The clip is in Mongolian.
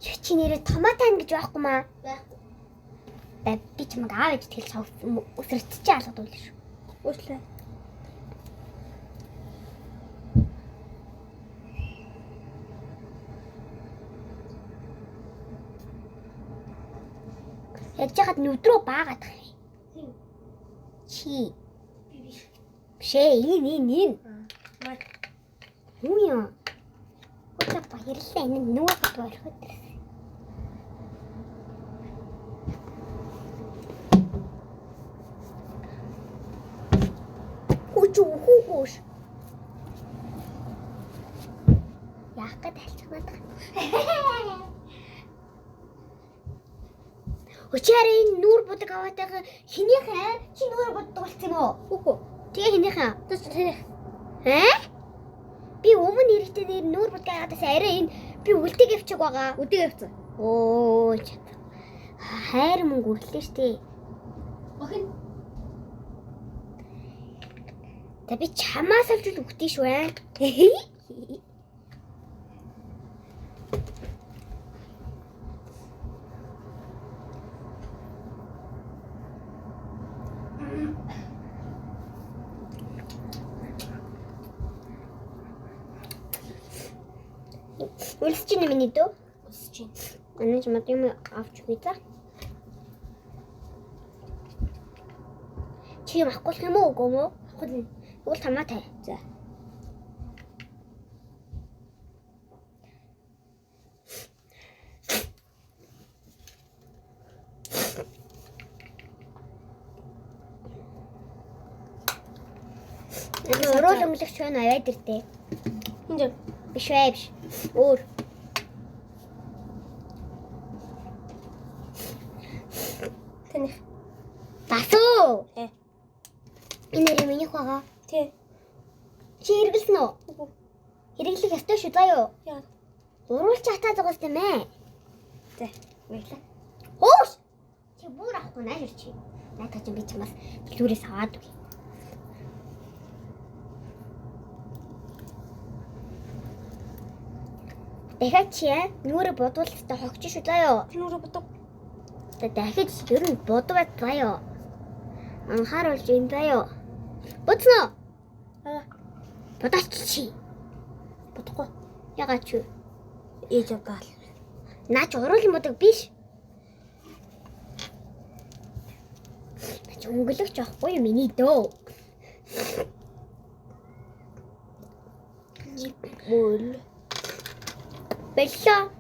Чи нэрээ томатан гэж байхгүй маа? Байхгүй. Би чамайг аав гэж хэлж өсөртчих алгадвал шүү. Уучлаа. Яаж яхад нүдрөө баагаад тах. Чи. Шээ ин. Юу юм? Өтө баярлалаа энэ нөгөө бод орхиод. Хүүш. Яах гээд алцгаад байгаа. Өчигдөр энэ нүүр будаг аваатайгаа хинийхээ чи нүүр буддаг болсон юм уу? Үгүй. Тэгээ хинийхээ. Тэс. Би өмнө ирэхдээ нүүр будаг аваатаас арай энэ би үлдэг явчих байгаа. Үлдэг явцсан. Оо. Хайр мөнгө үлдээ штэ. Охин. Та би чамаас олж үхтий шүү аа. Үлсэж чинь миний дөө? Үлсэж чинь. Анаа ч мод юм авч үгүй за. Чи юм авахгүй юм уу үгүй юу? Авахгүй. Уул томатай. За. Өрөөл өнгөлөгч байна аваад ирдээ. Энд биш ээ биш. Өөр. Тэних. Басуу. Энэ миний хаа. Тий. Чи хэрэглэсэн үү? Үгүй. Хэрэглэх ёстой шүү заа юу? Яа. Уруулч хатаа зогоос тийм ээ. За, баярлаа. Хөөс. Чи бүр авахгүй нааш чи. Наатаа чи би чамаас дэлгүүрээс аваад үгүй. Дахиад чи нүрэ бодвол хогч шүү заа юу? Нүрэ бодог. Дахиад ер нь бодвол заа юу? Анхааруулж энэ заа юу? Бодсноо? Бодооч чи. Бодохгүй. Ягаад чи? Ээж авдаал. Наач уруулын бодог биш. Наач өнгөлөгч авахгүй миний дөө. Мөл. Баярлаа.